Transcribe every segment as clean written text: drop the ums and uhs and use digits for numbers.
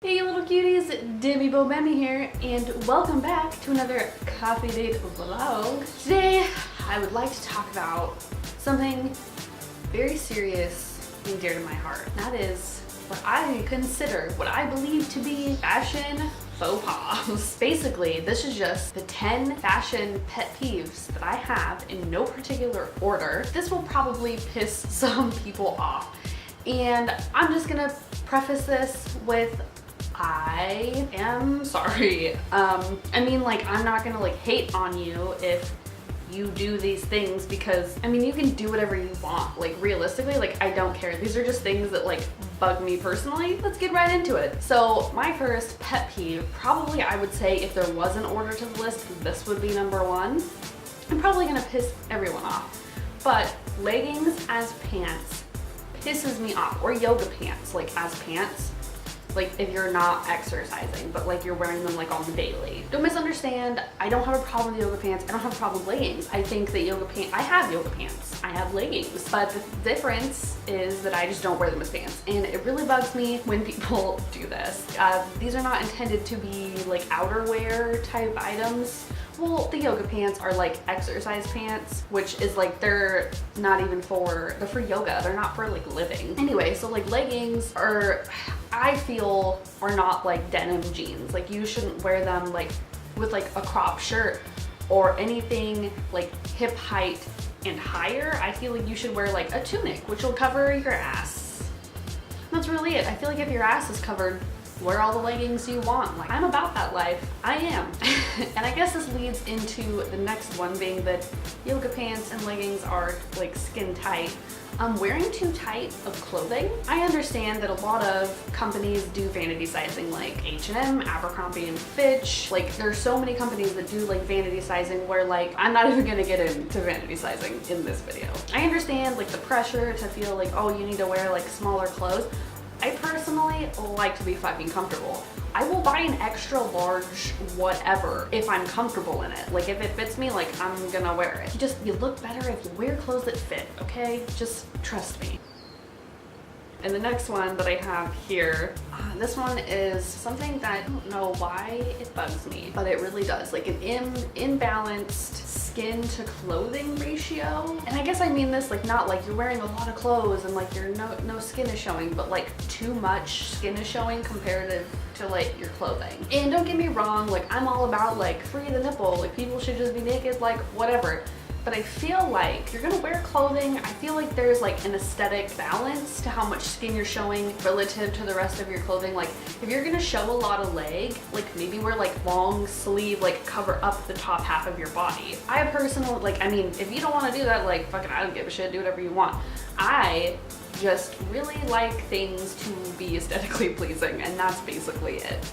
Hey little cuties, Demi Bemi here, and welcome back to another coffee date vlog. Today, I would like to talk about something very serious and dear to my heart. That is what I consider, what I believe to be fashion faux pas. Basically, this is just the 10 fashion pet peeves that I have in no particular order. This will probably piss some people off. And I'm just gonna preface this with I am sorry. I mean, like, I'm not gonna like hate on you if you do these things, because I mean, you can do whatever you want. Like, realistically, like, I don't care. These are just things that like bug me personally. Let's get right into it. So my first pet peeve, probably I would say if there was an order to the list, this would be number one. I'm probably gonna piss everyone off, but leggings as pants pisses me off, or yoga pants like as pants. Like if you're not exercising, but like you're wearing them like on the daily. Don't misunderstand, I don't have a problem with yoga pants. I don't have a problem with leggings. I think that I have yoga pants. I have leggings. But the difference is that I just don't wear them as pants. And it really bugs me when people do this. These are not intended to be like outerwear type items. Well, the yoga pants are like exercise pants, which is like, they're not even they're for yoga. They're not for like living. Anyway, so like leggings are, I feel, are not like denim jeans. Like you shouldn't wear them like with like a crop shirt or anything like hip height and higher. I feel like you should wear like a tunic, which will cover your ass. That's really it. I feel like if your ass is covered, wear all the leggings you want. Like, I'm about that life. I am. And I guess this leads into the next one, being that yoga pants and leggings are like skin tight. Wearing too tight of clothing. I understand that a lot of companies do vanity sizing, like H&M, Abercrombie and Fitch. Like, there's so many companies that do like vanity sizing where like, I'm not even gonna get into vanity sizing in this video. I understand like the pressure to feel like, oh, you need to wear like smaller clothes. I personally like to be fucking comfortable. I will buy an extra large whatever if I'm comfortable in it. Like if it fits me, like I'm gonna wear it. You look better if you wear clothes that fit, okay? Just trust me. And the next one that I have here, this one is something that I don't know why it bugs me, but it really does. Like an imbalanced skin to clothing ratio. And I guess I mean this like not like you're wearing a lot of clothes and like your no skin is showing, but like too much skin is showing comparative to like your clothing. And don't get me wrong, like I'm all about like free the nipple, like people should just be naked, like whatever. But I feel like if you're gonna wear clothing, I feel like there's like an aesthetic balance to how much skin you're showing relative to the rest of your clothing. Like if you're gonna show a lot of leg, like maybe wear like long sleeve, like cover up the top half of your body. I personally, like, I mean, if you don't wanna do that, like fucking I don't give a shit, do whatever you want. I just really like things to be aesthetically pleasing, and that's basically it.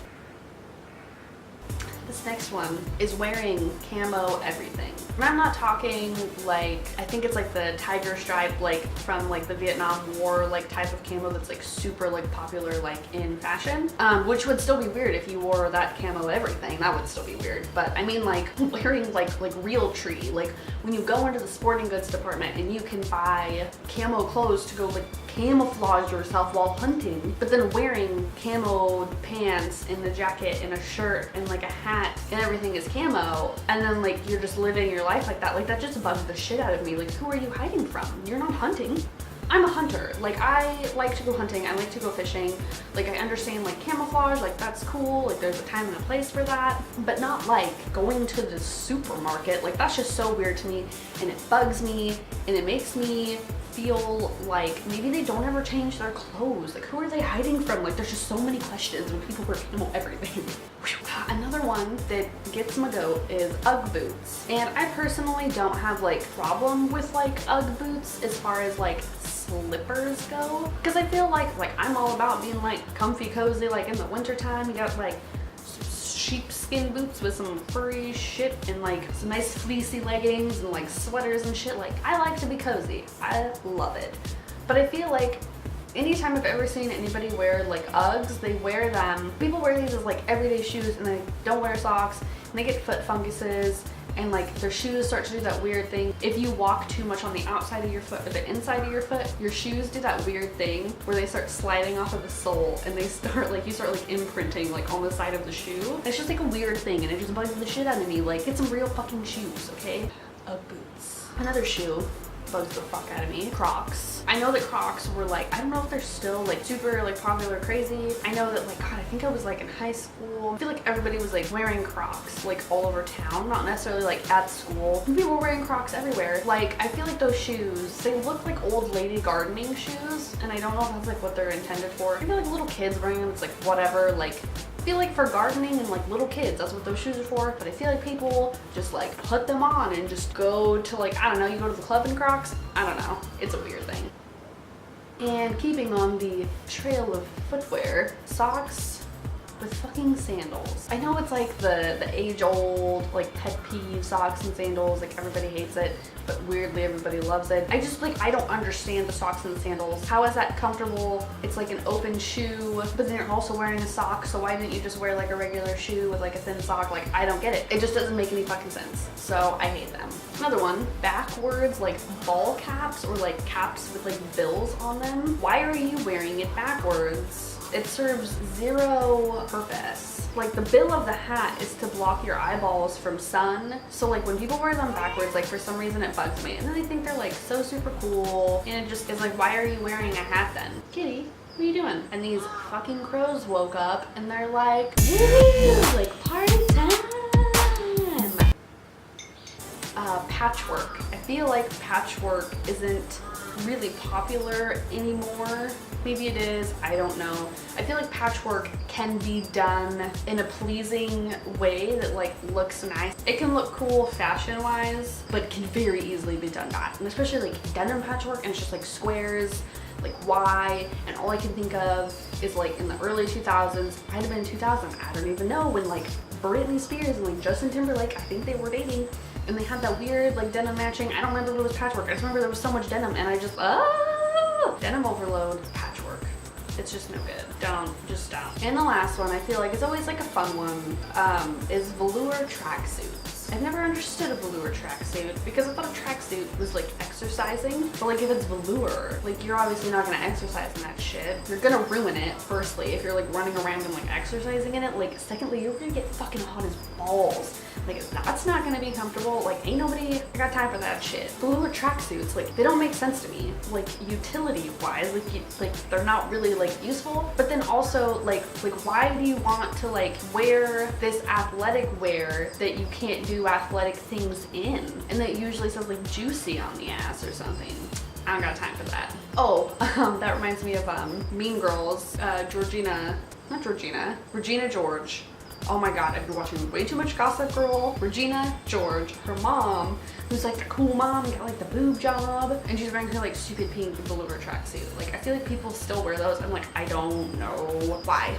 This next one is wearing camo everything. And I'm not talking like, I think it's like the tiger stripe, like from like the Vietnam War like type of camo that's like super like popular like in fashion, which would still be weird if you wore that camo everything. That would still be weird. But I mean like wearing like real tree, like when you go into the sporting goods department and you can buy camo clothes to go like camouflage yourself while hunting, but then wearing camo pants and a jacket and a shirt and like a hat and everything is camo, and then like you're just living your life like that just bugs the shit out of me. Like, who are you hiding from? You're not hunting. I'm a hunter. Like, I like to go hunting, I like to go fishing. Like, I understand like camouflage, like that's cool, like there's a time and a place for that, but not like going to the supermarket. Like, that's just so weird to me, and it bugs me, and it makes me feel like maybe they don't ever change their clothes. Like, who are they hiding from? Like, there's just so many questions when people wear camo everything. Another one that gets my goat is Ugg boots. And I personally don't have like problem with like Ugg boots as far as like slippers go, because I feel like I'm all about being like comfy cozy. Like in the winter time, you got like sheepskin boots with some furry shit and like some nice fleecy leggings and like sweaters and shit. Like, I like to be cozy. I love it. But I feel like Anytime I've ever seen anybody wear like Uggs, they wear them. People wear these as like everyday shoes and they don't wear socks and they get foot funguses and like their shoes start to do that weird thing. If you walk too much on the outside of your foot or the inside of your foot, your shoes do that weird thing where they start sliding off of the sole and they start like, you start like imprinting like on the side of the shoe. It's just like a weird thing and it just bugs the shit out of me. Like, get some real fucking shoes, okay? Ugg boots. Another shoe bugs the fuck out of me. Crocs. I know that Crocs were like, I don't know if they're still like super like popular, crazy. I know that like, God, I think I was like in high school. I feel like everybody was like wearing Crocs like all over town, not necessarily like at school. People were wearing Crocs everywhere. Like, I feel like those shoes, they look like old lady gardening shoes and I don't know if that's like what they're intended for. I feel like little kids wearing them, it's like whatever, like I feel like for gardening and like little kids, that's what those shoes are for. But I feel like people just like put them on and just go to like, I don't know, you go to the club in Crocs. I don't know. It's a weird thing. And keeping on the trail of footwear, socks with fucking sandals. I know it's like the age-old like pet peeve, socks and sandals, like everybody hates it, but weirdly everybody loves it. I just like, I don't understand the socks and the sandals. How is that comfortable? It's like an open shoe, but then you're also wearing a sock, so why didn't you just wear like a regular shoe with like a thin sock? Like, I don't get it. It just doesn't make any fucking sense. So I hate them. Another one, backwards like ball caps or like caps with like bills on them. Why are you wearing it backwards? It serves zero purpose. Like, the bill of the hat is to block your eyeballs from sun. So like when people wear them backwards, like for some reason it bugs me. And then I think they're like so super cool. And it just is like, why are you wearing a hat then? Kitty, what are you doing? And these fucking crows woke up and they're like, woo, like party time. Patchwork. I feel like patchwork isn't really popular anymore. Maybe it is, I don't know. I feel like patchwork can be done in a pleasing way that like looks nice. It can look cool fashion wise, but can very easily be done bad. And especially like denim patchwork and it's just like squares, like why? And all I can think of is like in the early 2000s, might have been 2000, I don't even know, when like Britney Spears and like Justin Timberlake, I think they were dating. And they had that weird like denim matching. I don't remember if it was patchwork. I just remember there was so much denim and I just, denim overload, patchwork. It's just no good. Just don't. And the last one, I feel like it's always like a fun one, is velour tracksuits. I've never understood a velour tracksuit because I thought a tracksuit was like exercising. But like if it's velour, like you're obviously not gonna exercise in that shit. You're gonna ruin it, firstly, if you're like running around and like exercising in it. Like secondly, you're gonna get fucking hot as balls. Like that's not gonna be comfortable. Like ain't nobody got time for that shit. Velour tracksuits, like they don't make sense to me. Like utility wise, like they're not really like useful. But then also like why do you want to like wear this athletic wear that you can't do athletic things in? And that usually says like juicy on the ass or something. I don't got time for that. Oh, that reminds me of Mean Girls, Regina George. Oh my god, I've been watching way too much Gossip Girl. Regina George, her mom, who's like the cool mom, got like the boob job, and she's wearing her like stupid pink velour tracksuit. Like I feel like people still wear those. I'm like, I don't know why.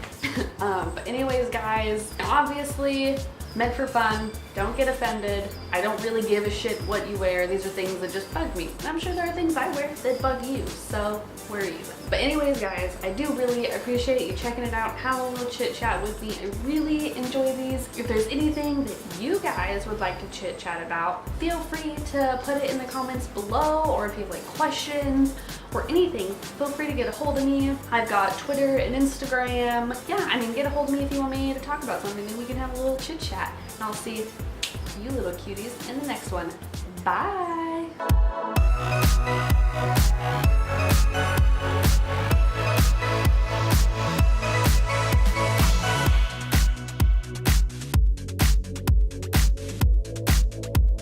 But anyways, guys, obviously meant for fun. Don't get offended. I don't really give a shit what you wear. These are things that just bug me. And I'm sure there are things I wear that bug you, so we're even. But anyways, guys, I do really appreciate you checking it out, having a little chit chat with me. I really enjoy these. If there's anything that you guys would like to chit chat about, feel free to put it in the comments below, or if you have like questions or anything, feel free to get a hold of me. I've got Twitter and Instagram. Yeah, I mean, get a hold of me if you want me to talk about something, and we can have a little chit chat. And I'll see you little cuties in the next one. Bye.